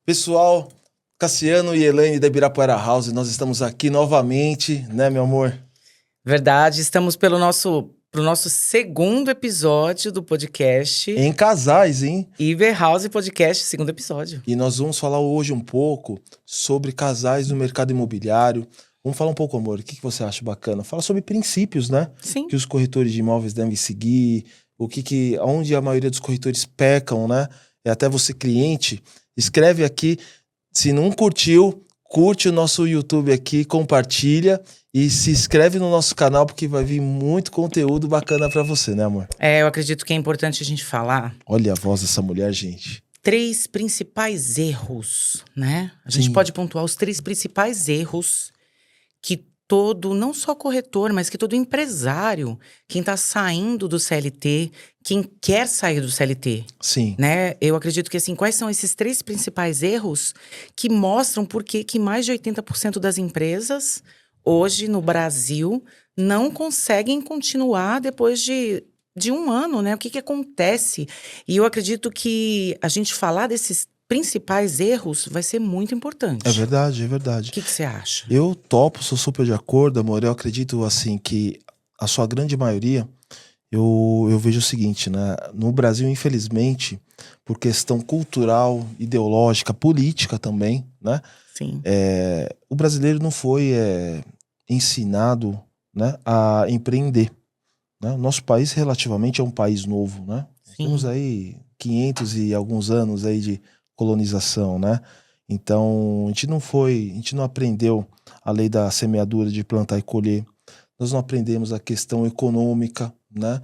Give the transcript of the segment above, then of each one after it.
Pessoal, Cassiano e Elaine da Ibirapuera House, nós estamos aqui novamente, né, meu amor? Verdade, estamos pro nosso segundo episódio do podcast. Em casais, hein? Iber House Podcast, segundo episódio. E nós vamos falar hoje um pouco sobre casais no mercado imobiliário. Vamos falar um pouco, amor, o que você acha bacana? Fala sobre princípios, né? Sim. Que os corretores de imóveis devem seguir, onde a maioria dos corretores pecam, né? E até você, cliente, escreve aqui. Se não curtiu, curte o nosso YouTube aqui, compartilha e se inscreve no nosso canal porque vai vir muito conteúdo bacana pra você, né, amor? Eu acredito que é importante a gente falar Olha a voz dessa mulher, gente. 3 principais erros, né? A gente Sim. pode pontuar os 3 principais erros que não só corretor, mas que todo empresário, quem tá saindo do CLT, quem quer sair do CLT, Sim. né? Eu acredito que, assim, quais são esses 3 principais erros que mostram por que mais de 80% das empresas, hoje, no Brasil, não conseguem continuar depois de um ano, né? O que acontece? E eu acredito que a gente falar desses principais erros vai ser muito importante. É verdade, é verdade. O que você acha? Eu topo, sou super de acordo, amor. Eu acredito, assim, que a sua grande maioria, eu vejo o seguinte, né? No Brasil, infelizmente, por questão cultural, ideológica, política também, né? Sim. O brasileiro não foi ensinado, né, a empreender, né? Nosso país relativamente é um país novo, né? Sim. Temos aí 500 e alguns anos aí de colonização, né? Então, a gente não aprendeu a lei da semeadura de plantar e colher. Nós não aprendemos a questão econômica, né?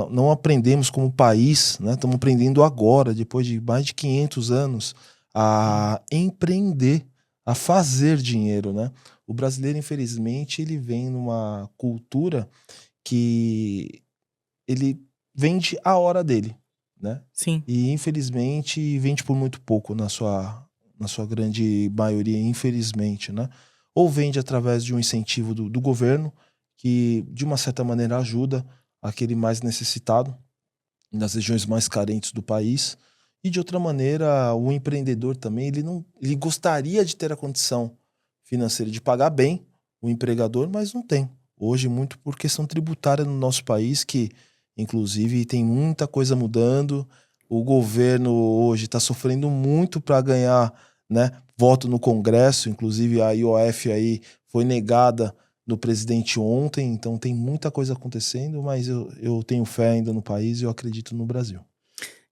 Não aprendemos como país, né? Estamos aprendendo agora, depois de mais de 500 anos, a empreender, a fazer dinheiro, né? O brasileiro, infelizmente, ele vem numa cultura que ele vende a hora dele, né? Sim. E, infelizmente, vende por muito pouco na sua grande maioria, infelizmente, né? Ou vende através de um incentivo do governo, que, de uma certa maneira, ajuda aquele mais necessitado, nas regiões mais carentes do país. E, de outra maneira, o empreendedor também, ele gostaria de ter a condição financeira de pagar bem o empregador, mas não tem. Hoje, muito por questão tributária no nosso país, que, inclusive, tem muita coisa mudando. O governo hoje está sofrendo muito para ganhar, né, voto no Congresso. Inclusive, a IOF aí foi negada no presidente ontem. Então, tem muita coisa acontecendo, mas eu tenho fé ainda no país e eu acredito no Brasil.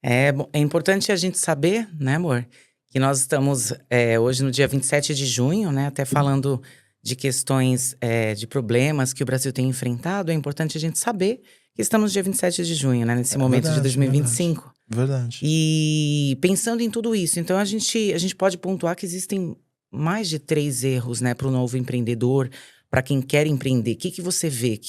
É importante a gente saber, né, amor, que nós estamos hoje no dia 27 de junho, né, até falando de questões de problemas que o Brasil tem enfrentado. É importante a gente saber que estamos no dia 27 de junho, né, nesse momento verdade, de 2025. Verdade. E pensando em tudo isso, então a gente pode pontuar que existem mais de 3 erros, né, para o novo empreendedor, para quem quer empreender. O que você vê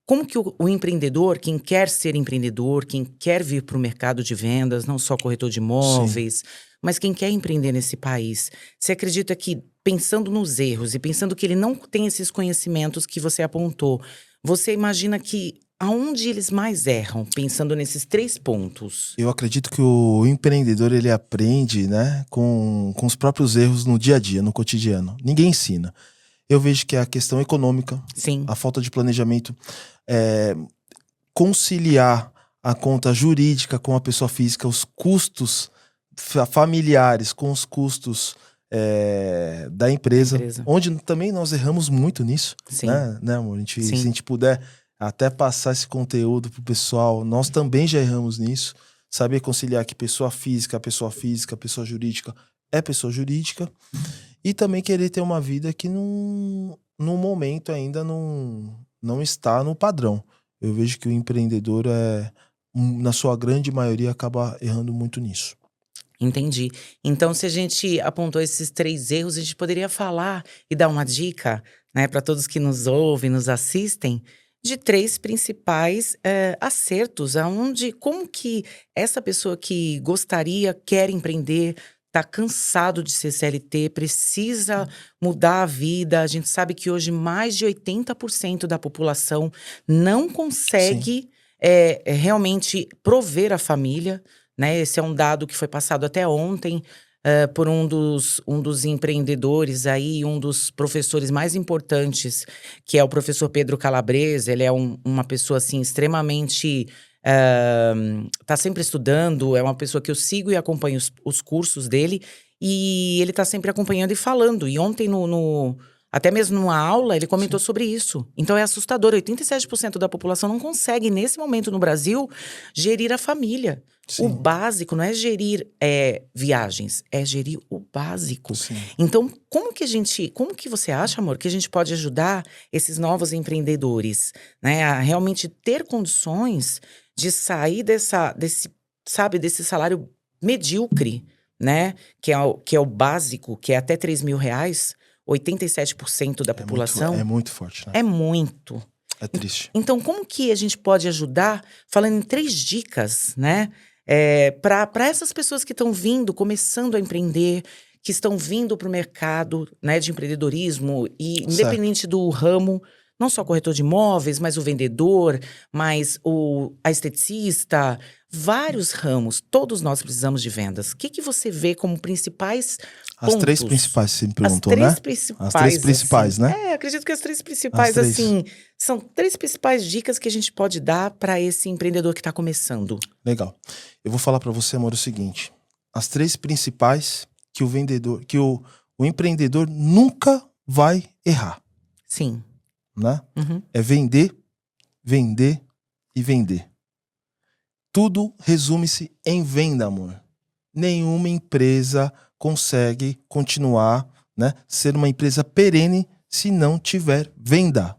como que o empreendedor, quem quer ser empreendedor, quem quer vir para o mercado de vendas, não só corretor de imóveis, mas quem quer empreender nesse país, você acredita que, pensando nos erros e pensando que ele não tem esses conhecimentos que você apontou, você imagina que aonde eles mais erram, pensando nesses 3 pontos? Eu acredito que o empreendedor, ele aprende, né, com os próprios erros no dia a dia, no cotidiano. Ninguém ensina. Eu vejo que é a questão econômica, Sim. a falta de planejamento, conciliar a conta jurídica com a pessoa física, os custos familiares com os custos da empresa, onde também nós erramos muito nisso. Sim. Né, amor? Se a gente puder até passar esse conteúdo pro pessoal, nós também já erramos nisso. Saber conciliar que pessoa física, pessoa jurídica é pessoa jurídica. E também querer ter uma vida que no momento ainda não está no padrão. Eu vejo que o empreendedor, na sua grande maioria, acaba errando muito nisso. Entendi. Então, se a gente apontou esses 3 erros, a gente poderia falar e dar uma dica, né, para todos que nos ouvem, nos assistem, de 3 principais acertos, como que essa pessoa que quer empreender, tá cansado de ser CLT, precisa mudar a vida. A gente sabe que hoje mais de 80% da população não consegue realmente prover a família, né? Esse é um dado que foi passado até ontem. por um dos empreendedores aí, um dos professores mais importantes, que é o professor Pedro Calabrese. Ele é uma pessoa, assim, extremamente... tá sempre estudando, é uma pessoa que eu sigo e acompanho os cursos dele. E ele tá sempre acompanhando e falando. E ontem, até mesmo numa aula, ele comentou sobre isso. Então é assustador. 87% da população não consegue, nesse momento no Brasil, gerir a família. Sim. O básico não é gerir viagens, é gerir o básico. Sim. Então, como que você acha, amor, que a gente pode ajudar esses novos empreendedores, né, a realmente ter condições de sair desse salário medíocre, né? Que é o básico, que é até R$ 3.000, 87% da população. É muito forte, né? É muito. É triste. Então, como que a gente pode ajudar, falando em 3 dicas, né? Para essas pessoas que estão vindo, começando a empreender, que estão vindo para o mercado, né, de empreendedorismo, e independente do ramo, não só corretor de imóveis, mas o vendedor, mas a esteticista, vários ramos, todos nós precisamos de vendas. O que você vê como principais pontos? As 3 principais, você me perguntou, as 3 né? principais, as 3 principais, assim, né? Acredito que as 3 principais, As 3. assim, são 3 principais dicas que a gente pode dar para esse empreendedor que está começando. Legal. Eu vou falar para você, amor, o seguinte. As 3 principais que o empreendedor nunca vai errar. Sim. Né? Uhum. É vender, vender e vender. Tudo resume-se em venda, amor. Nenhuma empresa consegue continuar, né, ser uma empresa perene se não tiver venda.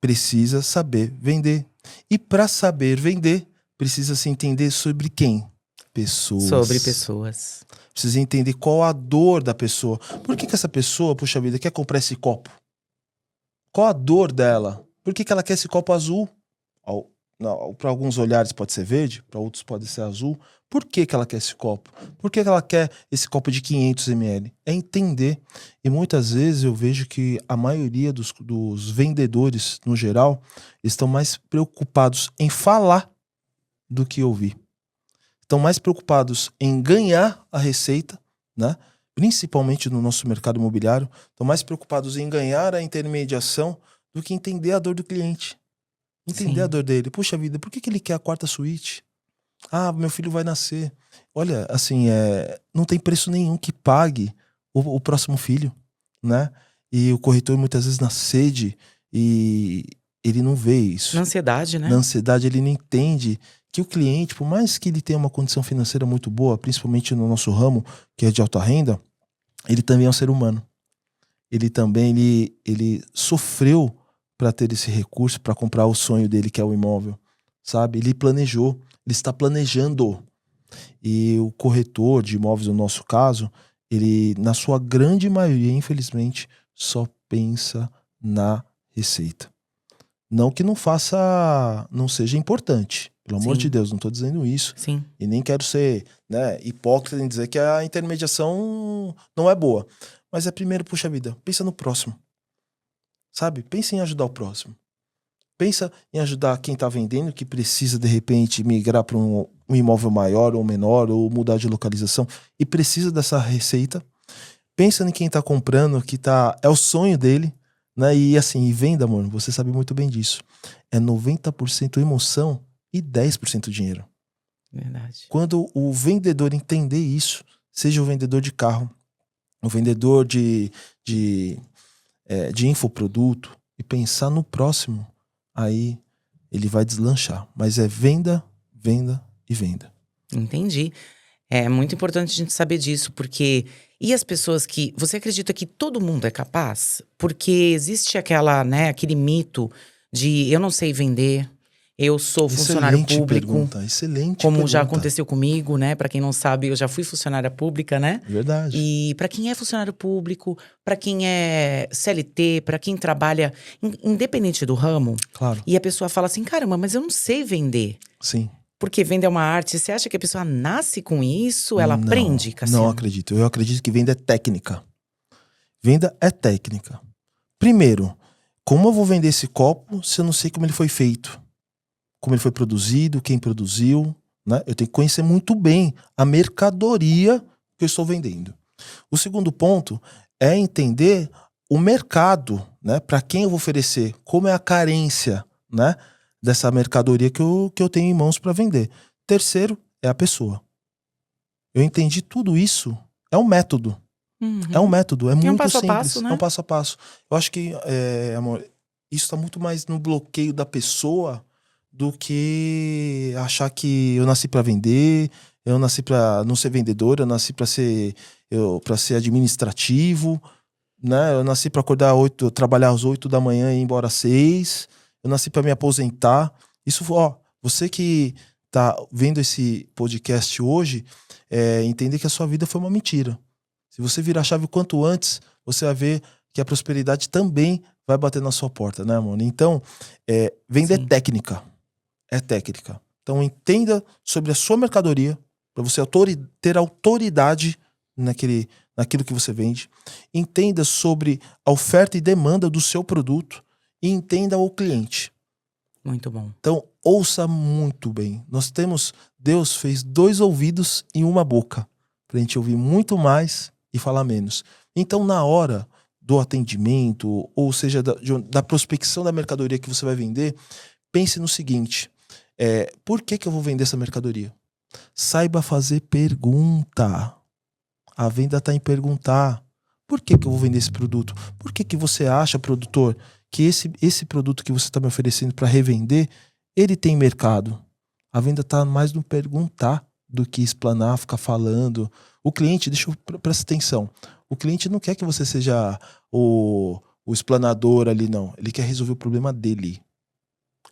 Precisa saber vender. E para saber vender, precisa se entender sobre quem? Pessoas. Sobre pessoas. Precisa entender qual a dor da pessoa. Por que essa pessoa, puxa vida, quer comprar esse copo? Qual a dor dela? Por que ela quer esse copo azul? Para alguns olhares pode ser verde, para outros pode ser azul. Por que ela quer esse copo? Por que ela quer esse copo de 500 ml? É entender. E muitas vezes eu vejo que a maioria dos vendedores, no geral, estão mais preocupados em falar do que ouvir. Estão mais preocupados em ganhar a receita, né? Principalmente no nosso mercado imobiliário, estão mais preocupados em ganhar a intermediação do que entender a dor do cliente. Entender a dor dele. Puxa vida, por que ele quer a 4ª suíte? Ah, meu filho vai nascer. Olha, assim, não tem preço nenhum que pague o próximo filho, né? E o corretor muitas vezes na sede, e ele não vê isso. Na ansiedade, né? Na ansiedade, ele não entende que o cliente, por mais que ele tenha uma condição financeira muito boa, principalmente no nosso ramo, que é de alta renda, ele também é um ser humano. Ele também ele sofreu para ter esse recurso, para comprar o sonho dele, que é o imóvel, sabe? Ele planejou, ele está planejando. E o corretor de imóveis, no nosso caso, ele, na sua grande maioria, infelizmente, só pensa na receita. Não que não seja importante. Pelo amor de Deus, não estou dizendo isso. Sim. E nem quero ser, né, hipócrita em dizer que a intermediação não é boa. Mas primeiro, puxa vida, pensa no próximo. Sabe? Pensa em ajudar o próximo. Pensa em ajudar quem está vendendo, que precisa, de repente, migrar para um imóvel maior ou menor, ou mudar de localização, e precisa dessa receita. Pensa em quem está comprando, que é o sonho dele, né? E assim, e venda, amor, você sabe muito bem disso. É 90% emoção e 10% dinheiro. Verdade. Quando o vendedor entender isso, seja o vendedor de carro, o vendedor de infoproduto, e pensar no próximo, aí ele vai deslanchar. Mas é venda, venda e venda. Entendi. É muito importante a gente saber disso, porque... E as pessoas que... Você acredita que todo mundo é capaz? Porque existe aquele mito de eu não sei vender, eu sou funcionário público. Excelente como pergunta. Já aconteceu comigo, né? Para quem não sabe, eu já fui funcionária pública, né? Verdade. E para quem é funcionário público, para quem é CLT, para quem trabalha independente do ramo, claro. E a pessoa fala assim, caramba, mas eu não sei vender. Sim. Porque venda é uma arte. Você acha que a pessoa nasce com isso? Ela aprende, Cassiano? Não acredito. Eu acredito que venda é técnica. Venda é técnica. Primeiro, como eu vou vender esse copo se eu não sei como ele foi feito? Como ele foi produzido, quem produziu, né? Eu tenho que conhecer muito bem a mercadoria que eu estou vendendo. O segundo ponto é entender o mercado, né? Para quem eu vou oferecer, como é a carência, né? Dessa mercadoria que eu tenho em mãos para vender. Terceiro é a pessoa. Eu entendi tudo isso. É um método. É um método. É muito passo a simples. passo, né? É um passo a passo. Eu acho que, amor, isso está muito mais no bloqueio da pessoa do que achar que eu nasci para vender, eu nasci para não ser vendedor, eu nasci para ser administrativo, né? Eu nasci para acordar 8, trabalhar às 8 da manhã e ir embora às 6. Eu nasci para me aposentar. Isso, ó, você que tá vendo esse podcast hoje, entender que a sua vida foi uma mentira. Se você virar a chave o quanto antes, você vai ver que a prosperidade também vai bater na sua porta, né, amor? Então, vender Sim. técnica. É técnica. Então, entenda sobre a sua mercadoria, para você ter autoridade naquilo que você vende. Entenda sobre a oferta e demanda do seu produto e entenda o cliente. Muito bom. Então, ouça muito bem. Deus fez 2 ouvidos e uma boca, pra gente ouvir muito mais e falar menos. Então, na hora do atendimento, ou seja, da prospecção da mercadoria que você vai vender, pense no seguinte: por que eu vou vender essa mercadoria? Saiba fazer pergunta. A venda está em perguntar. Por que eu vou vender esse produto? Por que você acha, produtor, que esse produto que você está me oferecendo para revender, ele tem mercado? A venda está mais no perguntar do que explanar, ficar falando. O cliente, presta atenção, o cliente não quer que você seja o explanador ali, não. Ele quer resolver o problema dele.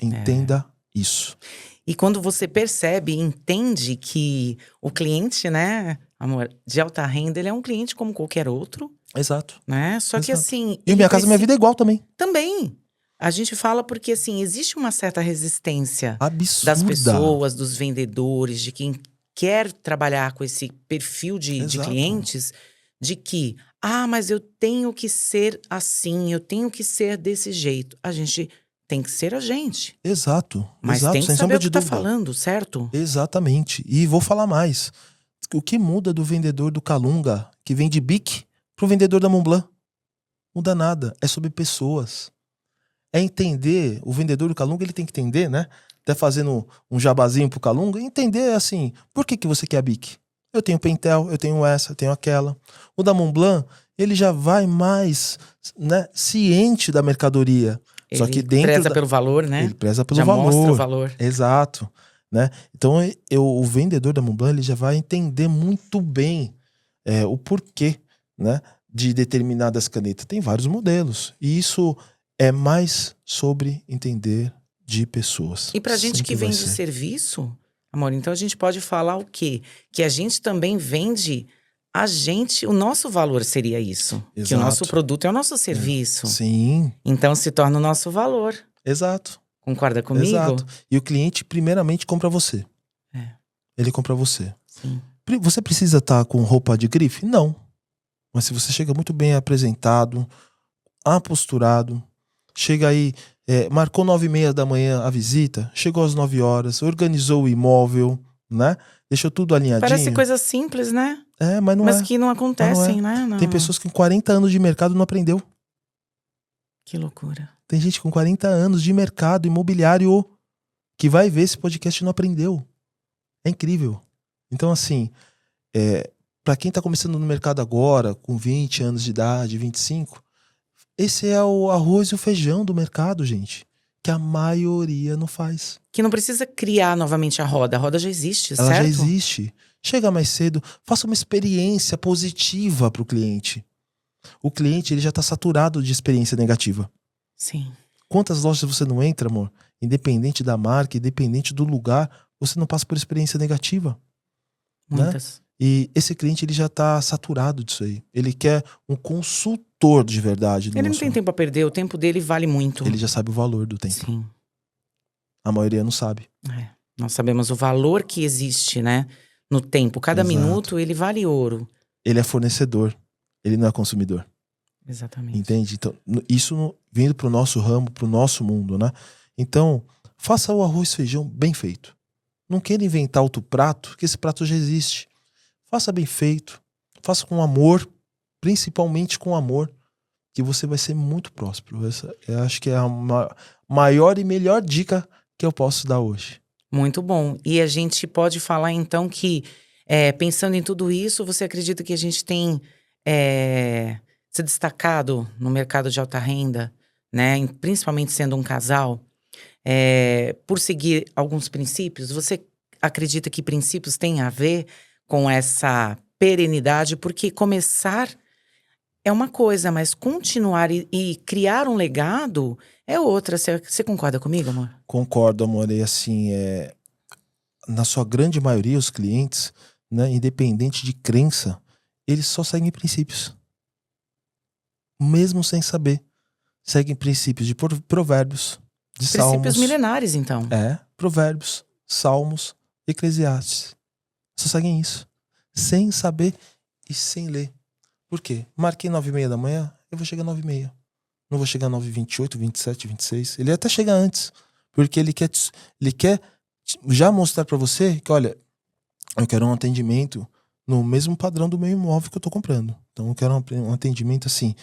Entenda isso. E quando você percebe e entende que o cliente, né, amor, de alta renda, ele é um cliente como qualquer outro, Exato. né? Só que Exato. assim, E Minha Casa Minha Vida é igual também. também. A gente fala porque assim, existe uma certa resistência Absurda. das pessoas, dos vendedores, de quem quer trabalhar com esse perfil de Exato. clientes, de que, mas eu tenho que ser assim, eu tenho que ser desse jeito. A gente tem que ser a gente. Exato. Mas exato, tem que sem saber sombra o que de tá dúvida. falando, certo? Exatamente. E vou falar mais. O que muda do vendedor do Calunga, que vende Bic, pro vendedor da Montblanc? Muda nada. É sobre pessoas. É entender, o vendedor do Calunga, ele tem que entender, né? Até fazendo um jabazinho pro Calunga, entender assim, por que você quer a Bic? Eu tenho Pentel, eu tenho essa, eu tenho aquela. O da Montblanc, ele já vai mais, né, ciente da mercadoria. Só que dentro preza pelo valor, né? Ele preza pelo Já valor. mostra o valor. Exato. Né? Então, o vendedor da Montblanc, ele já vai entender muito bem o porquê, né, de determinadas canetas. Tem vários modelos. E isso é mais sobre entender de pessoas. E pra gente Sempre que vai vende ser. serviço, amor, então a gente pode falar o quê? Que a gente também vende o nosso valor seria isso. Que o Exato. nosso produto é o nosso serviço. Sim. Então se torna o nosso valor. Exato. Concorda comigo? Exato. E o cliente, primeiramente, compra você. Ele compra você. Sim. Você precisa estar com roupa de grife? Não. Mas se você chega muito bem apresentado, aposturado, chega aí, marcou 9h30 da manhã a visita, chegou às 9 horas, organizou o imóvel, né? Deixou tudo alinhadinho. Parece coisa simples, né? Mas não é. Mas que não acontecem, né? Não. Tem pessoas que com 40 anos de mercado não aprendeu. Que loucura. Tem gente com 40 anos de mercado imobiliário que vai ver esse podcast e não aprendeu. É incrível. Então, assim, para quem tá começando no mercado agora, com 20 anos de idade, 25, esse é o arroz e o feijão do mercado, gente. Que a maioria não faz. Que não precisa criar novamente a roda já existe, Ela certo? já existe. Chega mais cedo, faça uma experiência positiva pro cliente. O cliente, ele já tá saturado de experiência negativa. Sim. Quantas lojas você não entra, amor? Independente da marca, independente do lugar, você não passa por experiência negativa. Muitas. Né? E esse cliente, ele já tá saturado disso aí. Ele quer um consultor de verdade. Ele não tem tempo a perder, o tempo dele vale muito. Ele já sabe o valor do tempo. Sim. A maioria não sabe. Nós sabemos o valor que existe, né? No tempo. Cada Exato. minuto, ele vale ouro. Ele é fornecedor. Ele não é consumidor. Exatamente. Entende? Então, isso vindo pro nosso ramo, pro nosso mundo, né? Então, faça o arroz e feijão bem feito. Não queira inventar outro prato, que esse prato já existe. Faça bem feito, faça com amor, principalmente com amor, que você vai ser muito próspero. Essa, eu acho que é a maior e melhor dica que eu posso dar hoje. Muito bom. E a gente pode falar então que, pensando em tudo isso, você acredita que a gente tem se destacado no mercado de alta renda, né? Principalmente sendo um casal, por seguir alguns princípios? Você acredita que princípios têm a ver com essa perenidade? Porque começar é uma coisa, mas continuar e criar um legado é outra. Você concorda comigo, amor? Concordo, amor. E assim, na sua grande maioria, os clientes, né, independente de crença, eles só seguem princípios. Mesmo sem saber. Seguem princípios de provérbios, de salmos. Princípios milenares, então. Provérbios, salmos, Eclesiastes. Só seguem isso. Sem saber e sem ler. Por quê? Marquei 9h30 da manhã, eu vou chegar 9h30. Não vou chegar 9h28, 27, 26. Ele até chega antes. Porque ele quer já mostrar pra você que, olha, eu quero um atendimento no mesmo padrão do meu imóvel que eu tô comprando. Então eu quero um atendimento assim,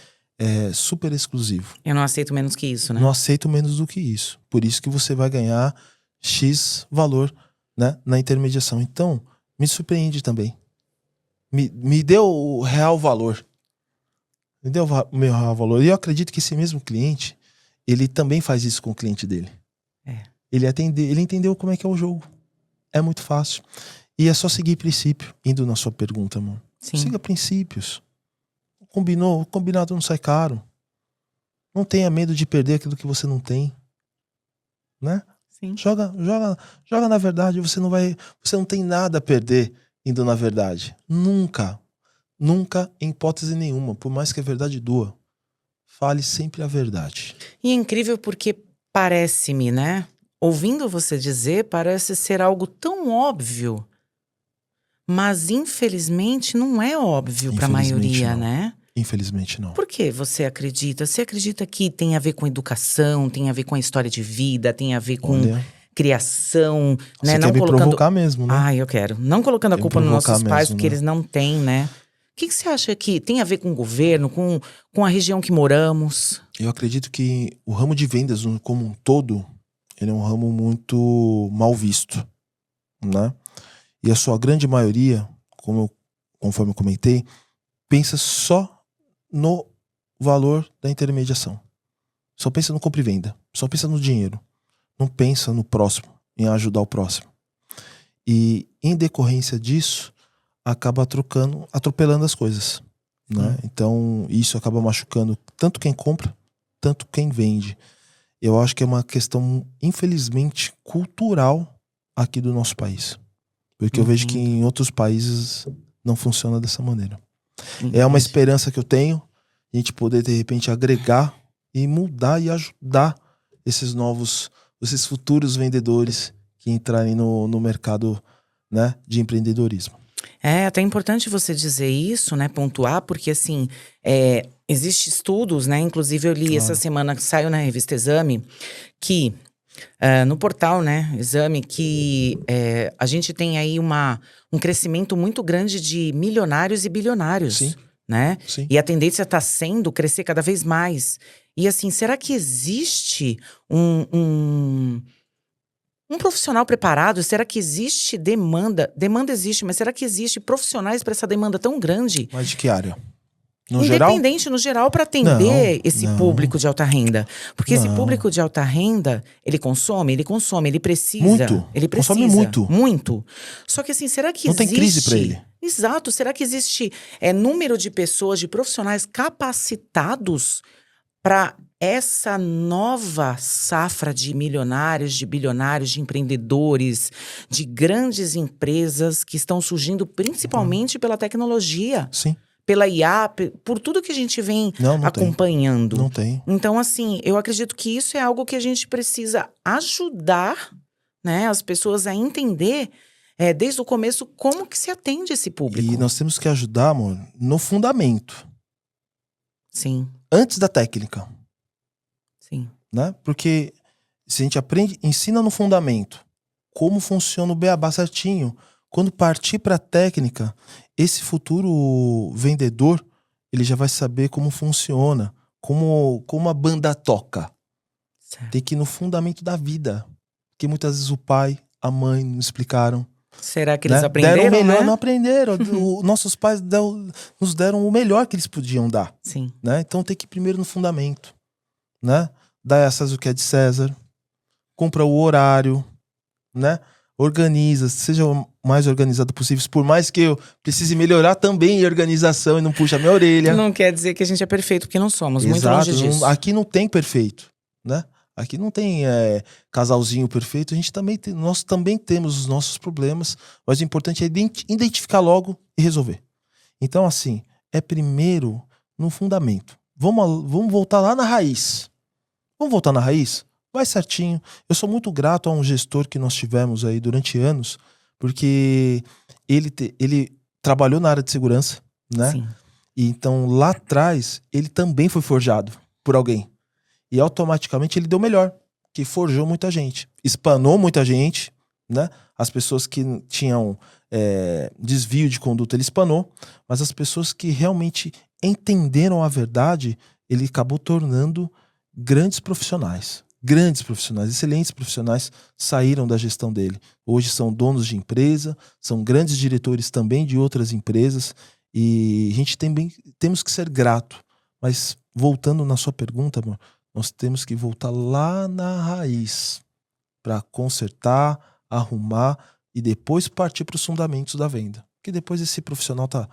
super exclusivo. Eu não aceito menos que isso, né? Não aceito menos do que isso. Por isso que você vai ganhar X valor, né, na intermediação. Então, me surpreende também. Me deu o real valor. Me deu o meu real valor. E eu acredito que esse mesmo cliente, ele também faz isso com o cliente dele. Ele entendeu como é que é o jogo. É muito fácil. E é só seguir princípio. Indo na sua pergunta, amor. Sim. Siga princípios. Combinou, o combinado não sai caro. Não tenha medo de perder aquilo que você não tem. Né? Sim. Joga na verdade. Você não tem nada a perder indo na verdade. Nunca, em hipótese nenhuma, por mais que a verdade doa, fale sempre a verdade. E é incrível porque parece-me, né? Ouvindo você dizer, parece ser algo tão óbvio. Mas infelizmente não é óbvio para a maioria, não. né? Infelizmente não. Por que você acredita? Você acredita que tem a ver com educação, tem a ver com a história de vida, tem a ver com criação, né? Você não quer me colocando... provocar mesmo, né? Eu quero. Não colocando a culpa nos nossos pais, porque né? eles não têm, né? O que você acha que tem a ver com o governo, com a região que moramos? Eu acredito que o ramo de vendas como um todo, ele é um ramo muito mal visto, né? E a sua grande maioria, conforme eu comentei, pensa só no valor da intermediação. Só pensa no compra e venda. Só pensa no dinheiro. Não pensa no próximo, em ajudar o próximo. E em decorrência disso, acaba atropelando as coisas, né? Então isso acaba machucando tanto quem compra, tanto quem vende. Eu acho que é uma questão, infelizmente, cultural aqui do nosso país. Porque eu vejo que em outros países não funciona dessa maneira. É uma esperança que eu tenho, a gente poder, de repente, agregar e mudar e ajudar esses futuros vendedores que entrarem no mercado, né, de empreendedorismo. É até importante você dizer isso, né, pontuar, porque assim, existem estudos, né, inclusive eu li essa semana que saiu na revista Exame, que no portal, né, Exame, que a gente tem aí um crescimento muito grande de milionários e bilionários. Sim. Né? Sim. E a tendência está sendo crescer cada vez mais. E assim, será que existe um profissional preparado? Será que existe demanda? Demanda existe, mas será que existe profissionais para essa demanda tão grande? Mas de que área? No geral? Independente, no geral, para atender esse público de alta renda. Porque esse público de alta renda, ele consome, ele precisa. Muito. Ele precisa. Consome muito. Muito. Só que assim, será que não existe... tem crise para ele. Exato. Será que existe número de pessoas, de profissionais capacitados para essa nova safra de milionários, de bilionários, de empreendedores, de grandes empresas que estão surgindo principalmente pela tecnologia? Sim. Pela IA, por tudo que a gente vem acompanhando. Não tem. Então, assim, eu acredito que isso é algo que a gente precisa ajudar, né, as pessoas a entender desde o começo como que se atende esse público. E nós temos que ajudar, amor, no fundamento. Sim. Antes da técnica. Sim. Né? Porque se a gente ensina no fundamento como funciona o beabá certinho, Quando partir para a técnica, esse futuro vendedor, ele já vai saber como funciona, como a banda toca. Certo. Tem que ir no fundamento da vida. Porque muitas vezes o pai, a mãe não explicaram. Será que eles Né? Deram o aprenderam, melhor, né? não aprenderam. Nossos pais nos deram o melhor que eles podiam dar. Sim. Né? Então tem que ir primeiro no fundamento. Né? Dá a César o que é de César. Compra o horário. Né? Organiza, seja o mais organizado possível. Por mais que eu precise melhorar também em organização e não puxa a minha orelha. Não quer dizer que a gente é perfeito, porque não somos. Muito Exato, longe disso. aqui não tem perfeito, né? Aqui não tem casalzinho perfeito. Nós também temos os nossos problemas, mas o importante é identificar logo e resolver. Então, assim, é primeiro no fundamento. Vamos voltar lá na raiz. Vamos voltar na raiz? Vai certinho. Eu sou muito grato a um gestor que nós tivemos aí durante anos, porque ele trabalhou na área de segurança, né? Sim. E então lá atrás ele também foi forjado por alguém. E automaticamente ele deu melhor, que forjou muita gente, espanou muita gente, né? As pessoas que tinham desvio de conduta ele espanou, mas as pessoas que realmente entenderam a verdade, ele acabou tornando grandes profissionais, excelentes profissionais saíram da gestão dele. Hoje são donos de empresa, são grandes diretores também de outras empresas. E a gente temos que ser grato. Mas voltando na sua pergunta, amor, nós temos que voltar lá na raiz para consertar, arrumar e depois partir para os fundamentos da venda. Porque depois esse profissional está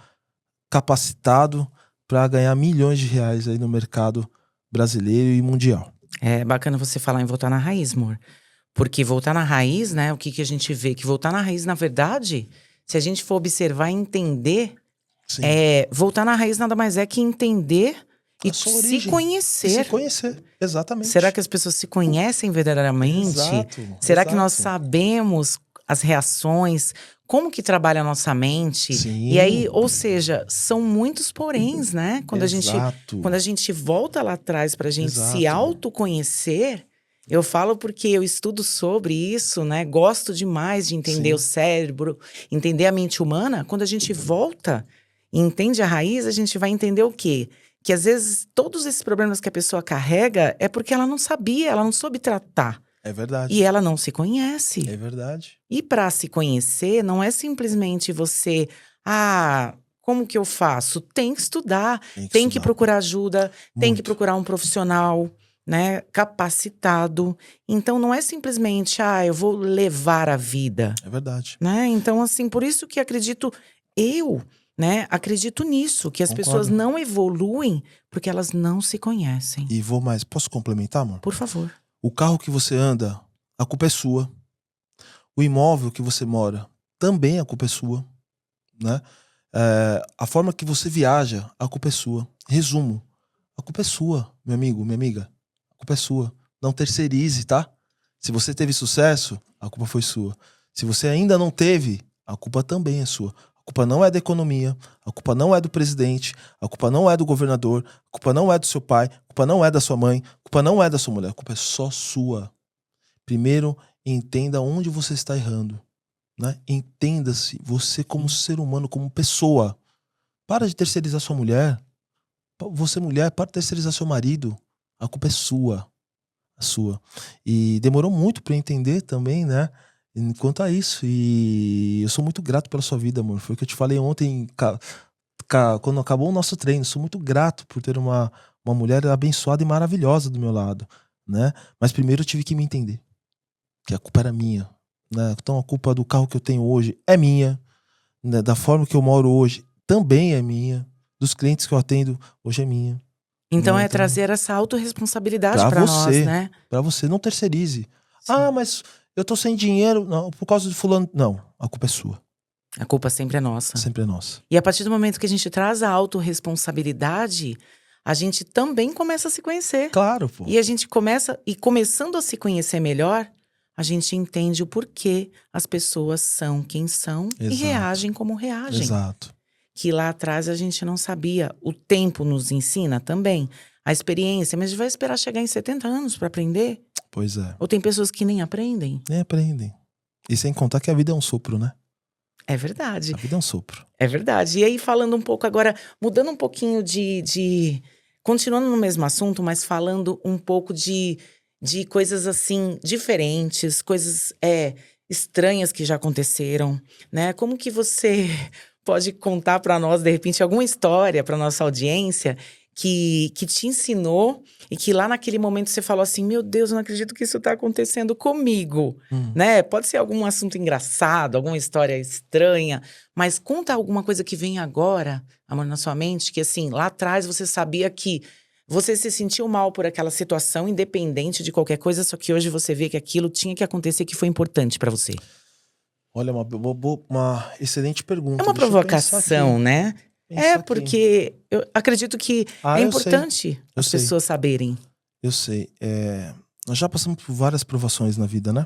capacitado para ganhar milhões de reais aí no mercado brasileiro e mundial. É bacana você falar em voltar na raiz, amor. Porque voltar na raiz, né? O que a gente vê? Que voltar na raiz, na verdade, se a gente for observar e entender, Sim. Voltar na raiz nada mais é que entender e se conhecer. E se conhecer, exatamente. Será que as pessoas se conhecem verdadeiramente? Exato, Será que nós exato. sabemos as reações? Como que trabalha a nossa mente? Sim. E aí, ou seja, são muitos poréns, né? Quando a gente volta lá atrás pra gente se autoconhecer, eu falo porque eu estudo sobre isso, né? Gosto demais de entender o cérebro, entender a mente humana. Quando a gente volta e entende a raiz, a gente vai entender o quê? Que às vezes todos esses problemas que a pessoa carrega é porque ela não sabia, ela não soube tratar. É verdade. E ela não se conhece. É verdade. E para se conhecer, não é simplesmente você, como que eu faço? Tem que estudar, tem que procurar ajuda, tem que procurar um profissional, né, capacitado. Então não é simplesmente, eu vou levar a vida. É verdade. Né? Então assim, por isso que acredito nisso, que as pessoas não evoluem porque elas não se conhecem. E vou mais, posso complementar, amor? Por favor. O carro que você anda, a culpa é sua. O imóvel que você mora, também a culpa é sua, né? A forma que você viaja, a culpa é sua. Resumo, a culpa é sua, meu amigo, minha amiga. A culpa é sua. Não terceirize, tá? Se você teve sucesso, a culpa foi sua. Se você ainda não teve, a culpa também é sua. A culpa não é da economia, a culpa não é do presidente, a culpa não é do governador, a culpa não é do seu pai, a culpa não é da sua mãe, a culpa não é da sua mulher, a culpa é só sua. Primeiro, entenda onde você está errando, né? Entenda-se, você como ser humano, como pessoa. Para de terceirizar sua mulher. Você mulher, para de terceirizar seu marido. A culpa é sua. A sua. E demorou muito para eu entender também, né? Quanto a isso. E eu sou muito grato pela sua vida, amor. Foi o que eu te falei ontem, quando acabou o nosso treino. Sou muito grato por ter uma mulher abençoada e maravilhosa do meu lado, né? Mas primeiro eu tive que me entender. Que a culpa era minha, né? Então a culpa do carro que eu tenho hoje é minha, né? Da forma que eu moro hoje também é minha, dos clientes que eu atendo hoje é minha. Então né? trazer essa autorresponsabilidade para nós, né? Pra você, não terceirize. Sim. Mas eu tô sem dinheiro, não, por causa de fulano. Não, a culpa é sua. A culpa sempre é nossa. Sempre é nossa. E a partir do momento que a gente traz a autorresponsabilidade, a gente também começa a se conhecer. Claro, pô. E a gente começando a se conhecer melhor, a gente entende o porquê as pessoas são quem são e reagem como reagem. Exato. Que lá atrás a gente não sabia. O tempo nos ensina também. A experiência, mas a gente vai esperar chegar em 70 anos para aprender? Pois é. Ou tem pessoas que nem aprendem? Nem aprendem. E sem contar que a vida é um sopro, né? É verdade. A vida é um sopro. É verdade. E aí, falando um pouco agora, mudando um pouquinho continuando no mesmo assunto, mas falando um pouco de coisas assim, diferentes, coisas estranhas que já aconteceram, né? Como que você pode contar para nós, de repente, alguma história para nossa audiência que te ensinou e que lá naquele momento você falou assim: meu Deus, eu não acredito que isso tá acontecendo comigo, né? Pode ser algum assunto engraçado, alguma história estranha, mas conta alguma coisa que vem agora, amor, na sua mente, que assim, lá atrás você sabia que você se sentiu mal por aquela situação, independente de qualquer coisa, só que hoje você vê que aquilo tinha que acontecer, que foi importante para você. Olha, uma excelente É pergunta. uma Deixa eu pensar provocação, aqui. né? É, Pensar aqui. porque eu acredito que é Eu sei. importante Eu as sei. pessoas saberem. Eu sei. Nós já passamos por várias provações na vida, né?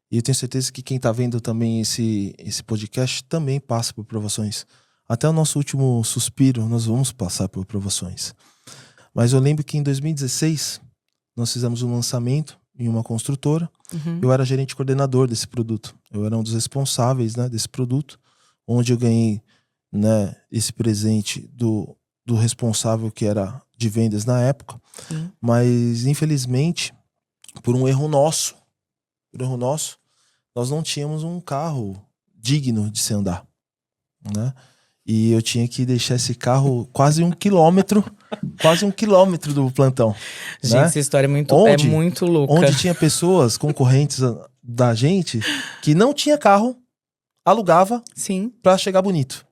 E eu tenho certeza que quem tá vendo também esse podcast também passa por provações. Até o nosso último suspiro, nós vamos passar por provações. Mas eu lembro que em 2016, nós fizemos um lançamento em uma construtora. Eu era gerente coordenador desse produto. Eu era um dos responsáveis, né, desse produto, onde eu ganhei, né, esse presente do responsável que era de vendas na época. Sim. Mas, infelizmente, por um erro nosso, nós não tínhamos um carro digno de se andar, né? E eu tinha que deixar esse carro quase 1 quilômetro do plantão. Gente, né? essa história é muito louca. Onde tinha pessoas concorrentes da gente que não tinha carro, alugava Sim. pra chegar bonito.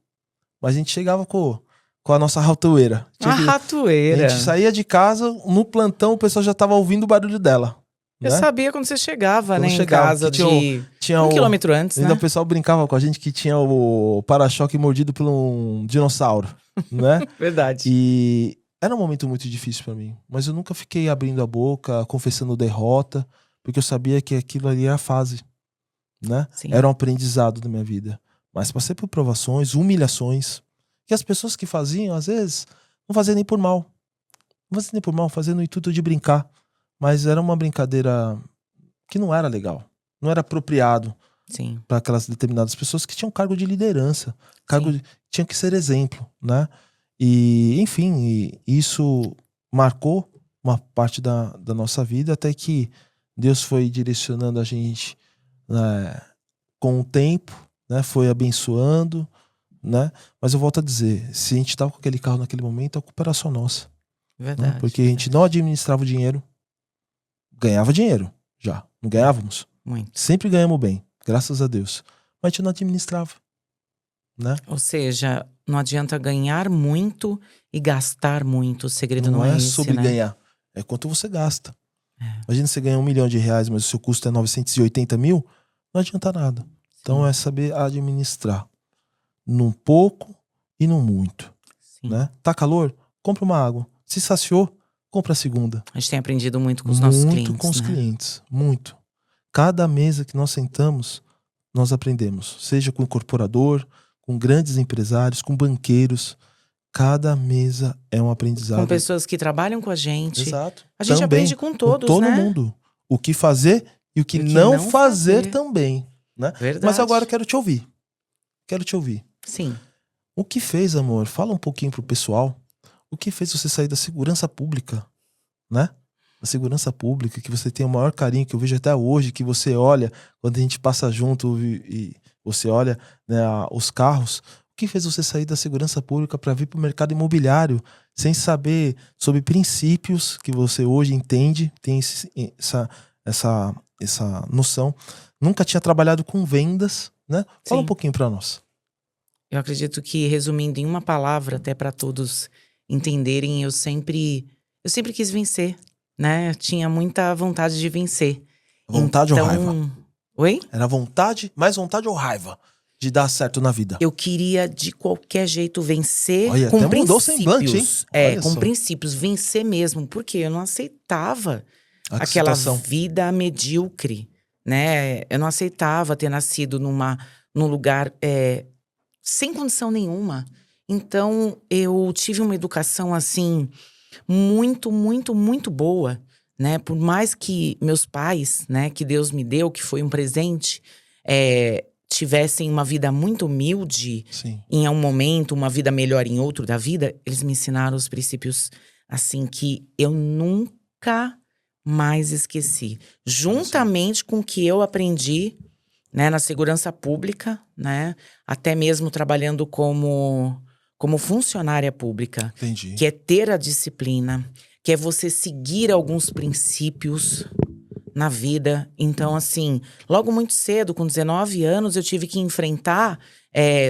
Mas a gente chegava com a nossa ratoeira. A ratoeira. A gente saía de casa, no plantão o pessoal já tava ouvindo o barulho dela. Eu né? sabia quando você chegava, Quando né, chegava, em casa tinha 1 quilômetro antes, Ainda né? o pessoal brincava com a gente que tinha o para-choque mordido por um dinossauro, né? Verdade. E era um momento muito difícil pra mim. Mas eu nunca fiquei abrindo a boca, confessando derrota, porque eu sabia que aquilo ali era a fase, né? Sim. Era um aprendizado da minha vida. Mas passei por provações, humilhações, que as pessoas que faziam, às vezes, não faziam nem por mal. Não faziam nem por mal, faziam no intuito de brincar. Mas era uma brincadeira que não era legal. Não era apropriado Sim. para aquelas determinadas pessoas que tinham cargo de liderança. Tinha que ser exemplo, né? E, enfim, isso marcou uma parte da nossa vida, até que Deus foi direcionando a gente, né, com o tempo, né? Foi abençoando, né? Mas eu volto a dizer, se a gente estava com aquele carro naquele momento, a culpa era só nossa. Verdade. Né? Porque a gente não administrava o dinheiro. Ganhava dinheiro, já. Não ganhávamos? Muito. Sempre ganhamos bem, graças a Deus. Mas a gente não administrava, né? Ou seja, não adianta ganhar muito e gastar muito. O segredo não é esse, sobre né? ganhar, é quanto você gasta. Imagina você ganhar R$1 milhão, mas o seu custo é 980 mil, não adianta nada. Então é saber administrar. Num pouco e num muito. Né? Tá calor? Compra uma água. Se saciou, compra a segunda. A gente tem aprendido muito com os nossos clientes. Muito com os clientes, muito. Cada mesa que nós sentamos, nós aprendemos. Seja com o incorporador, com grandes empresários, com banqueiros. Cada mesa é um aprendizado. Com pessoas que trabalham com a gente. Exato. A gente também, aprende com todos, com todo né? mundo. O que fazer e o que não fazer também. Né? Verdade. Mas agora eu quero te ouvir. Sim. O que fez, amor? Fala um pouquinho pro pessoal. O que fez você sair da segurança pública, né? Da segurança pública, que você tem o maior carinho, que eu vejo até hoje, que você olha, quando a gente passa junto e você olha, né, os carros. O que fez você sair da segurança pública para vir pro mercado imobiliário, sem saber sobre princípios que você hoje entende, tem essa noção. Nunca tinha trabalhado com vendas, né? Fala um pouquinho para nós. Eu acredito que, resumindo em uma palavra, até para todos entenderem, eu sempre quis vencer, né? Eu tinha muita vontade de vencer. Vontade ou raiva? Oi? Era vontade, mais vontade ou raiva de dar certo na vida? Eu queria, de qualquer jeito, vencer. Olha, com até princípios. Mudou o semblante, hein? Olha com só. princípios, vencer mesmo. Porque eu não aceitava aquela situação. vida medíocre, né? Eu não aceitava ter nascido num lugar sem condição nenhuma. Então, eu tive uma educação, assim, muito, muito, muito boa, né? Por mais que meus pais, né, que Deus me deu, que foi um presente, tivessem uma vida muito humilde, Sim. em um momento, uma vida melhor em outro da vida, eles me ensinaram os princípios, assim, que eu nunca mais esqueci. Juntamente com o que eu aprendi, né, na segurança pública, né, até mesmo trabalhando como funcionária pública, Entendi. que é ter a disciplina, que é você seguir alguns princípios na vida. Então, assim, logo muito cedo, com 19 anos, eu tive que enfrentar,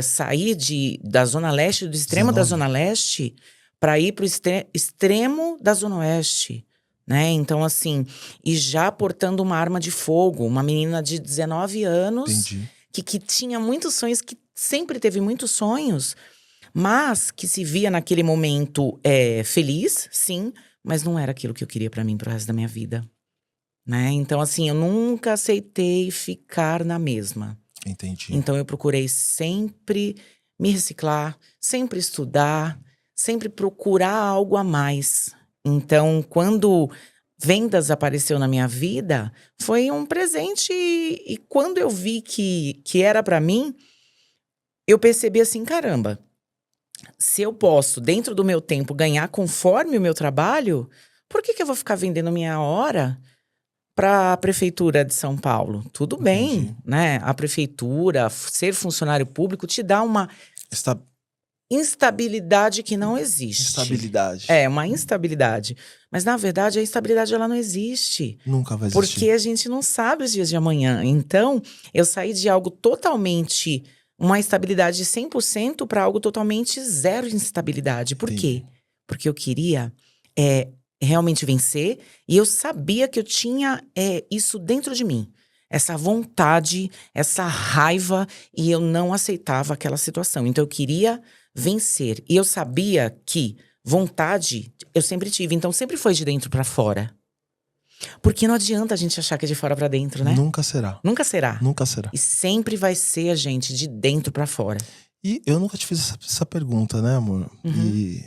sair da Zona Leste, do extremo da 19. Zona Leste, para ir para o extremo da Zona Oeste, né? Então, assim, e já portando uma arma de fogo, uma menina de 19 anos, Entendi. que tinha muitos sonhos, que sempre teve muitos sonhos, mas que se via naquele momento feliz, sim, mas não era aquilo que eu queria para mim, pro resto da minha vida. Né? Então, assim, eu nunca aceitei ficar na mesma. Entendi. Então, eu procurei sempre me reciclar, sempre estudar, sempre procurar algo a mais. Então, quando vendas apareceu na minha vida, foi um presente. E quando eu vi que era para mim, eu percebi assim, caramba, se eu posso, dentro do meu tempo, ganhar conforme o meu trabalho, por que eu vou ficar vendendo minha hora para a prefeitura de São Paulo? Tudo bem, Entendi. né? A prefeitura, ser funcionário público te dá uma instabilidade que não existe. Estabilidade. Uma instabilidade. Mas, na verdade, a instabilidade ela não existe. Nunca vai existir. Porque a gente não sabe os dias de amanhã. Então, eu saí de algo totalmente, uma estabilidade de 100% para algo totalmente zero instabilidade. Por quê? Porque eu queria realmente vencer, e eu sabia que eu tinha isso dentro de mim. Essa vontade, essa raiva, e eu não aceitava aquela situação. Então eu queria vencer. E eu sabia que vontade eu sempre tive, então sempre foi de dentro para fora. Porque não adianta a gente achar que é de fora para dentro, né? Nunca será. Nunca será. Nunca será. E sempre vai ser a gente de dentro para fora. E eu nunca te fiz essa pergunta, né, amor? Uhum.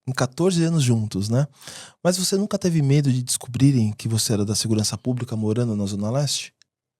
Em 14 anos juntos, né? Mas você nunca teve medo de descobrirem que você era da segurança pública morando na Zona Leste?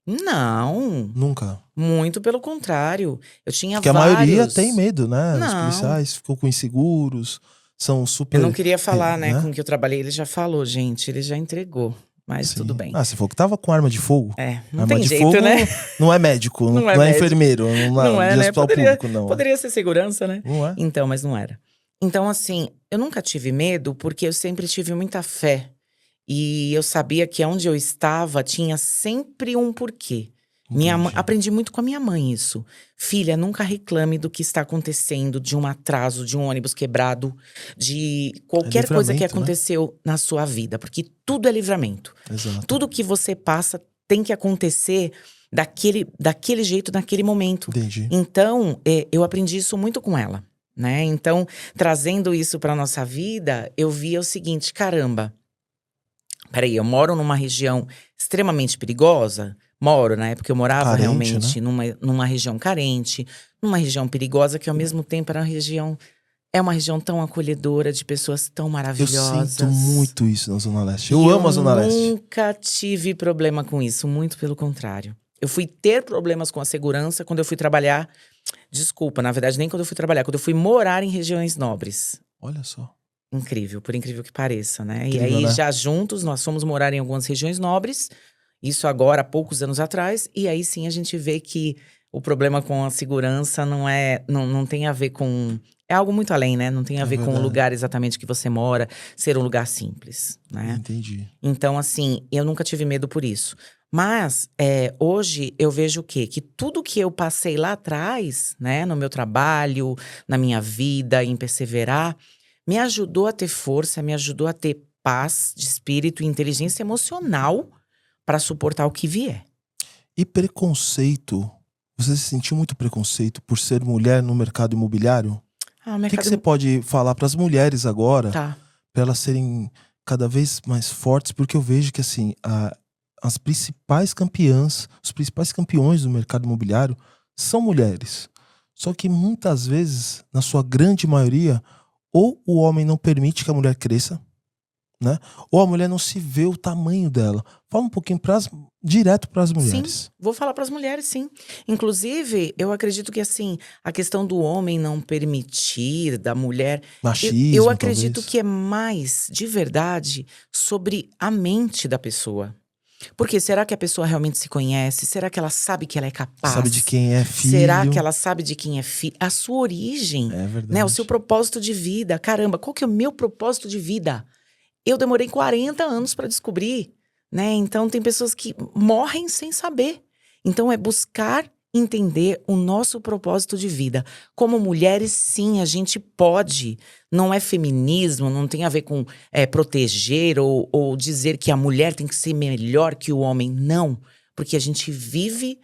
Não. Nunca. Muito pelo contrário. Eu tinha Porque vários... a maioria tem medo, né? Não. Os policiais ficam com inseguros, são super... Eu não queria falar, né? Com o que eu trabalhei, ele já falou, gente. Ele já entregou. Mas Sim. tudo bem. Você falou que tava com arma de fogo? Não arma tem de jeito, fogo né? Não é médico, não é médico. enfermeiro, não é de né? hospital público, não. Poderia ser segurança, né? Não é? Então, mas não era. Então, assim, eu nunca tive medo porque eu sempre tive muita fé. E eu sabia que onde eu estava tinha sempre um porquê. Aprendi muito com a minha mãe isso. Filha, nunca reclame do que está acontecendo, de um atraso, de um ônibus quebrado, de qualquer coisa que aconteceu na sua vida. Porque tudo é livramento. Exato. Tudo que você passa tem que acontecer daquele jeito, naquele momento. Entendi. Então, eu aprendi isso muito com ela, né? Então, trazendo isso para nossa vida, eu via o seguinte, caramba, peraí, eu moro numa região extremamente perigosa? Moro, na época eu morava carente, realmente, né? numa região carente, numa região perigosa, que ao mesmo tempo era uma região tão acolhedora, de pessoas tão maravilhosas. Eu sinto muito isso na Zona Leste. Eu amo a Zona Leste. Eu nunca tive problema com isso, muito pelo contrário. Eu fui ter problemas com a segurança quando eu fui trabalhar. Desculpa, na verdade, nem quando eu fui trabalhar, quando eu fui morar em regiões nobres. Olha só. Incrível, por incrível que pareça, né? Incrível, e aí, né? já juntos, nós fomos morar em algumas regiões nobres. Isso agora, há poucos anos atrás. E aí sim a gente vê que o problema com a segurança não tem a ver com... É algo muito além, né? Não tem a ver com o lugar exatamente que você mora, ser um lugar simples, né? Entendi. Então, assim, eu nunca tive medo por isso. Mas, hoje, eu vejo o quê? Que tudo que eu passei lá atrás, né? No meu trabalho, na minha vida, em perseverar, me ajudou a ter força, me ajudou a ter paz de espírito e inteligência emocional para suportar o que vier. E preconceito? Você sentiu muito preconceito por ser mulher no mercado imobiliário? O que você pode falar para as mulheres agora, para elas serem cada vez mais fortes? Porque eu vejo que assim, as principais campeãs, os principais campeões do mercado imobiliário são mulheres. Só que muitas vezes, na sua grande maioria, ou o homem não permite que a mulher cresça né? Ou a mulher não se vê o tamanho dela. Fala um pouquinho direto para as mulheres. Sim, vou falar para as mulheres, sim. Inclusive, eu acredito que assim, a questão do homem não permitir, da mulher, eu Machismo, acredito talvez. que é mais, de verdade, sobre a mente da pessoa. Porque será que a pessoa realmente se conhece? Será que ela sabe que ela é Sabe de capaz? quem é Será que filho. ela sabe de quem é filho? A sua origem, É né? O seu verdade. propósito de vida. Caramba, qual que é o meu propósito de vida? Eu demorei 40 anos para descobrir, né? Então tem pessoas que morrem sem saber. Então é buscar entender o nosso propósito de vida. Como mulheres, sim, a gente pode. Não é feminismo, não tem a ver com proteger ou dizer que a mulher tem que ser melhor que o homem. Não. Porque a gente vive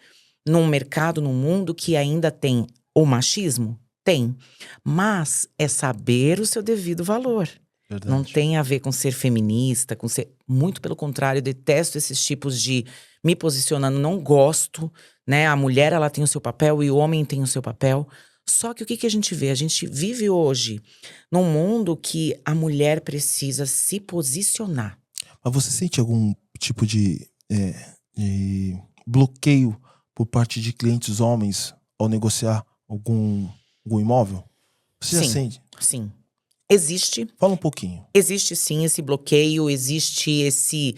num mercado, num mundo que ainda tem o machismo? Tem. Mas é saber o seu devido valor. Não Verdade. tem a ver com ser feminista, com ser. Muito pelo contrário, eu detesto esses tipos de me posicionando, não gosto, né? A mulher, ela tem o seu papel e o homem tem o seu papel. Só que o que que a gente vê? A gente vive hoje num mundo que a mulher precisa se posicionar. Mas você sente algum tipo de bloqueio por parte de clientes homens ao negociar algum imóvel? Você já Sim, sente? sim. Existe, Fala um pouquinho. existe sim esse bloqueio, existe esse.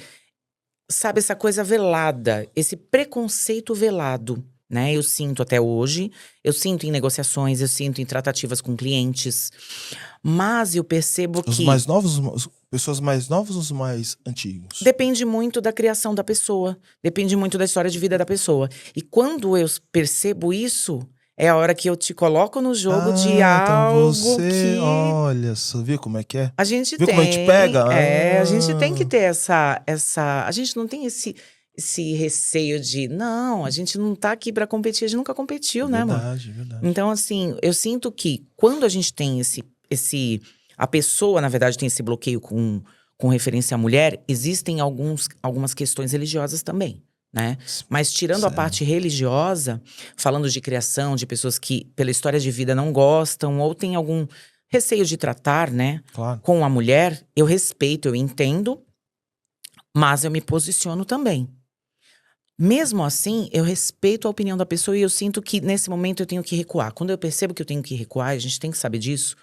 Sabe, essa coisa velada, esse preconceito velado, né? Eu sinto até hoje, eu sinto em negociações, eu sinto em tratativas com clientes, mas eu percebo Os que mais novos, pessoas mais novas ou os mais antigos? depende muito da criação da pessoa, depende muito da história de vida da pessoa. E quando eu percebo isso, é a hora que eu te coloco no jogo de Então algo você, que olha só, viu como é que é? a gente Viu como a gente pega? tem, a gente tem que ter essa a gente não tem esse receio de: "Não, a gente não tá aqui pra competir", a gente nunca competiu, né, amor? Verdade, verdade. Então, assim, eu sinto que quando a gente tem esse a pessoa, na verdade, tem esse bloqueio com referência à mulher, existem algumas questões religiosas também, né. Mas tirando a Sério. parte religiosa, falando de criação, de pessoas que, pela história de vida, não gostam ou têm algum receio de tratar, né, Claro. com a mulher, eu respeito, eu entendo, mas eu me posiciono também. Mesmo assim, eu respeito a opinião da pessoa e eu sinto que nesse momento eu tenho que recuar. Quando eu percebo que eu tenho que recuar, a gente tem que saber disso,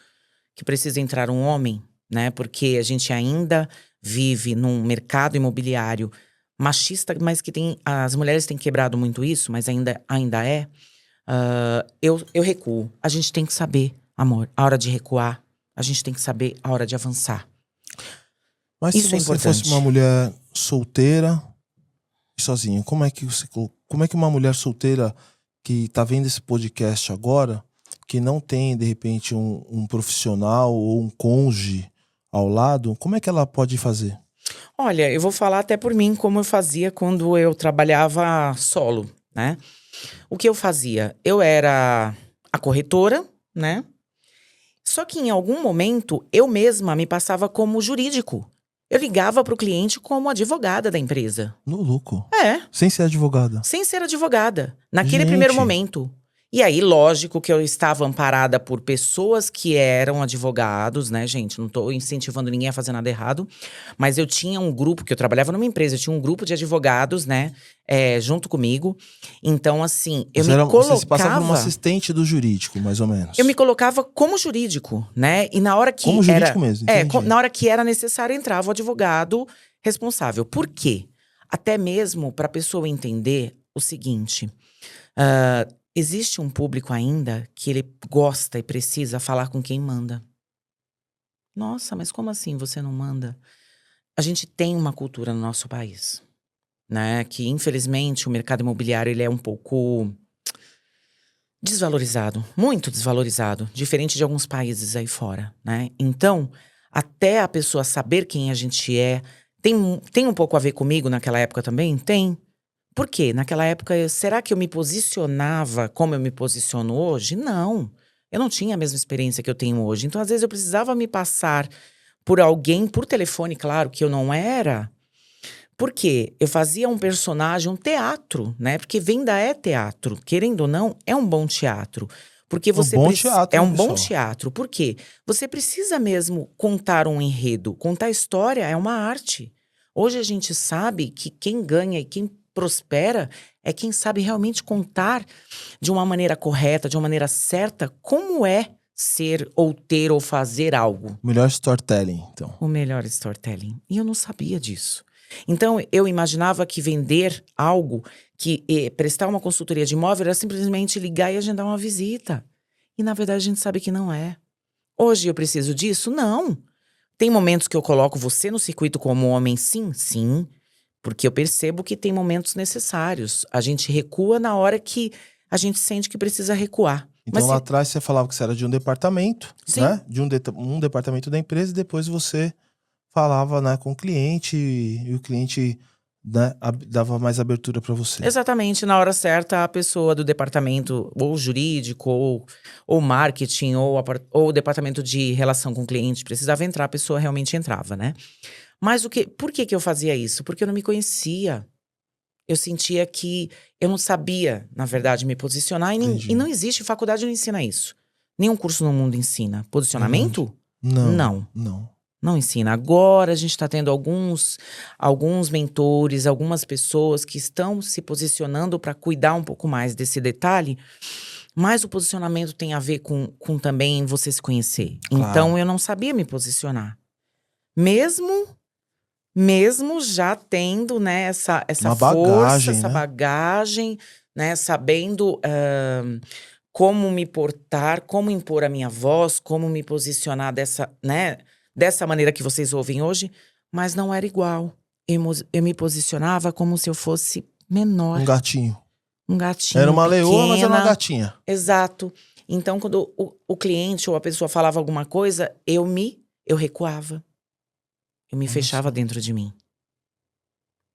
que precisa entrar um homem, né? Porque a gente ainda vive num mercado imobiliário machista, mas que tem. As mulheres têm quebrado muito isso, mas ainda é. Eu recuo. A gente tem que saber, amor, a hora de recuar. A gente tem que saber a hora de avançar. Mas se Isso é você fosse uma importante. mulher solteira e sozinha, como é que uma mulher solteira que tá vendo esse podcast agora, que não tem, de repente, um profissional ou um cônjuge ao lado, como é que ela pode fazer? Olha, eu vou falar até por mim, como eu fazia quando eu trabalhava solo, né? O que eu fazia? Eu era a corretora, né? Só que em algum momento eu mesma me passava como jurídico. Eu ligava para o cliente como advogada da empresa. No lucro. É, Sem ser advogada. sem ser advogada, naquele primeiro Gente, momento. E aí, lógico que eu estava amparada por pessoas que eram advogados, né, gente? Não tô incentivando ninguém a fazer nada errado. Mas eu tinha um grupo, que eu trabalhava numa empresa, eu tinha um grupo de advogados, né, junto comigo. Então, assim, você se passava por uma assistente do jurídico, mais ou eu me menos. colocava como jurídico, né? E na hora Como que jurídico era. mesmo, entendi. Na hora que era necessário, entrava o advogado responsável. Por quê? Até mesmo para a pessoa entender o seguinte: existe um público ainda que ele gosta e precisa falar com quem manda. Nossa, mas como assim você não manda? A gente tem uma cultura no nosso país, né? Que infelizmente o mercado imobiliário ele é um pouco desvalorizado, muito desvalorizado, diferente de alguns países aí fora, né? Então, até a pessoa saber quem a gente é, tem um pouco a ver comigo naquela época também? Tem. Por quê? Naquela época, será que eu me posicionava como eu me posiciono hoje? Não. Eu não tinha a mesma experiência que eu tenho hoje. Então, às vezes, eu precisava me passar por alguém, por telefone, claro, que eu não era. Por quê? Eu fazia um personagem, um teatro, né? Porque venda é teatro. Querendo ou não, é um bom teatro. Porque você bom teatro, é né, um bom pessoal? teatro. Por quê? Você precisa mesmo contar um enredo. Contar história é uma arte. Hoje a gente sabe que quem ganha e quem prospera é quem sabe realmente contar de uma maneira correta, de uma maneira certa, como é ser ou ter ou fazer algo. Melhor storytelling, então. O melhor storytelling. E eu não sabia disso. Então, eu imaginava que vender algo, prestar uma consultoria de imóvel era simplesmente ligar e agendar uma visita. E na verdade a gente sabe que não é. Hoje eu preciso disso? Não. Tem momentos que eu coloco você no circuito como homem, sim? Sim. Porque eu percebo que tem momentos necessários. A gente recua na hora que a gente sente que precisa recuar. Então lá atrás você falava que você era de um departamento, Sim. né? De um departamento da empresa, e depois você falava, né, com o cliente e o cliente, né, dava mais abertura para você. Exatamente, na hora certa, a pessoa do departamento, ou jurídico, ou marketing, ou o departamento de relação com o cliente precisava entrar, a pessoa realmente entrava, né? Mas por que eu fazia isso? Porque eu não me conhecia. Eu sentia que eu não sabia, na verdade, me posicionar. Entendi. E não existe, faculdade não ensina isso. Nenhum curso no mundo ensina. Posicionamento? Não. Não ensina. Agora a gente está tendo alguns mentores, algumas pessoas que estão se posicionando para cuidar um pouco mais desse detalhe, mas o posicionamento tem a ver com também você se conhecer. Claro. Então eu não sabia me posicionar. Mesmo já tendo, né, essa Uma força, bagagem, essa né? bagagem, né, sabendo como me portar, como impor a minha voz, como me posicionar dessa maneira que vocês ouvem hoje, mas não era igual. Eu me posicionava como se eu fosse menor. Um gatinho. Um gatinho, Era uma leoa, mas era uma pequena. gatinha. Exato. Então, quando o cliente ou a pessoa falava alguma coisa, eu recuava. Eu me Olha fechava só. dentro de mim.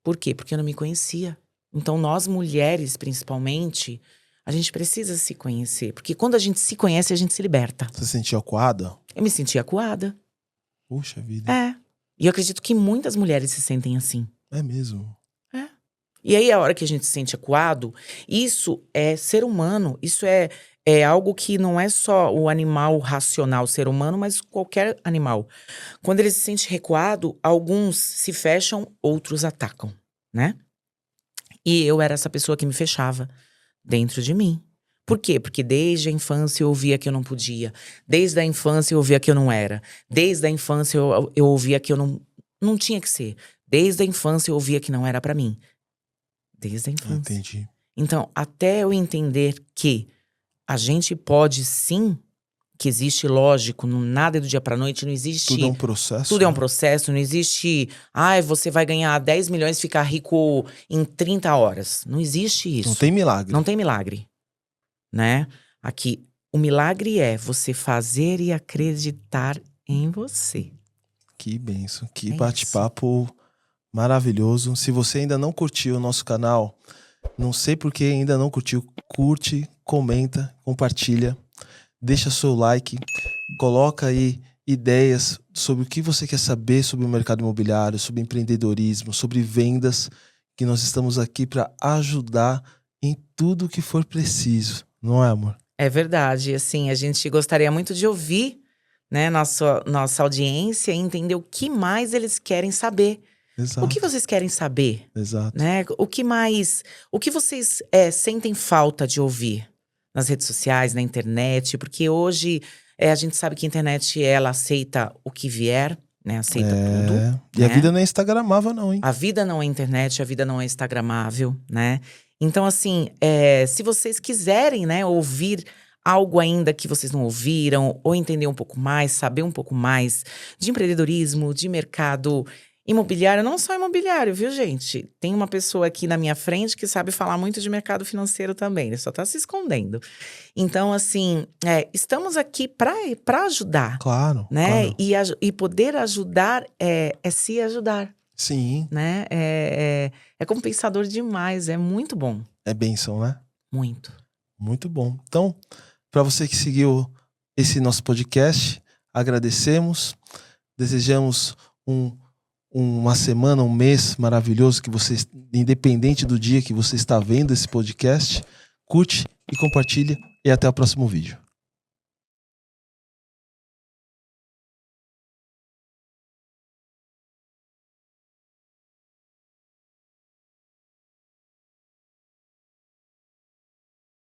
Por quê? Porque eu não me conhecia. Então, nós mulheres, principalmente, a gente precisa se conhecer. Porque quando a gente se conhece, a gente se liberta. Você se sentia acuada? Eu me sentia acuada. Puxa vida. É. E eu acredito que muitas mulheres se sentem assim. É mesmo. É. E aí, a hora que a gente se sente acuado, isso é ser humano. Isso é algo que não é só o animal racional, o ser humano, mas qualquer animal. Quando ele se sente recuado, alguns se fecham, outros atacam, né? E eu era essa pessoa que me fechava dentro de mim. Por quê? Porque desde a infância eu ouvia que eu não podia. Desde a infância eu ouvia que eu não era. Desde a infância eu ouvia que eu não tinha que ser. Desde a infância eu ouvia que não era pra mim. Desde a infância. Entendi. Então, até eu entender que a gente pode sim, que existe, lógico, nada é do dia pra noite, não existe. Tudo é um processo. Tudo é um né? processo, não existe. Você vai ganhar 10 milhões e ficar rico em 30 horas. Não existe isso. Não tem milagre. Não tem milagre. Né? Aqui, o milagre é você fazer e acreditar em você. Que benção. Que É bate-papo maravilhoso. Se você ainda não curtiu o nosso canal, não sei por que ainda não curtiu, curte, comenta, compartilha, deixa seu like, coloca aí ideias sobre o que você quer saber sobre o mercado imobiliário, sobre empreendedorismo, sobre vendas, que nós estamos aqui para ajudar em tudo que for preciso. Não é, amor? É verdade. Assim, a gente gostaria muito de ouvir, né, nossa audiência e entender o que mais eles querem saber. Exato. O que vocês querem saber? Exato. Né? O que vocês sentem falta de ouvir nas redes sociais, na internet? Porque hoje a gente sabe que a internet, ela aceita o que vier, né? Aceita tudo. E a né? vida não é instagramável não, hein? A vida não é internet, a vida não é instagramável, né? Então, assim, se vocês quiserem, né, ouvir algo ainda que vocês não ouviram, ou entender um pouco mais, saber um pouco mais de empreendedorismo, de mercado imobiliário, não só imobiliário, viu, gente? Tem uma pessoa aqui na minha frente que sabe falar muito de mercado financeiro também, ele só tá se escondendo. Então, assim, estamos aqui para ajudar. Claro, Né? claro. E poder ajudar é se ajudar. Sim. Né? É compensador demais, é muito bom. É bênção, né? Muito. Muito bom. Então, para você que seguiu esse nosso podcast, agradecemos. Desejamos uma semana, um mês maravilhoso, que você, independente do dia que você está vendo esse podcast, curte e compartilha, e até o próximo vídeo.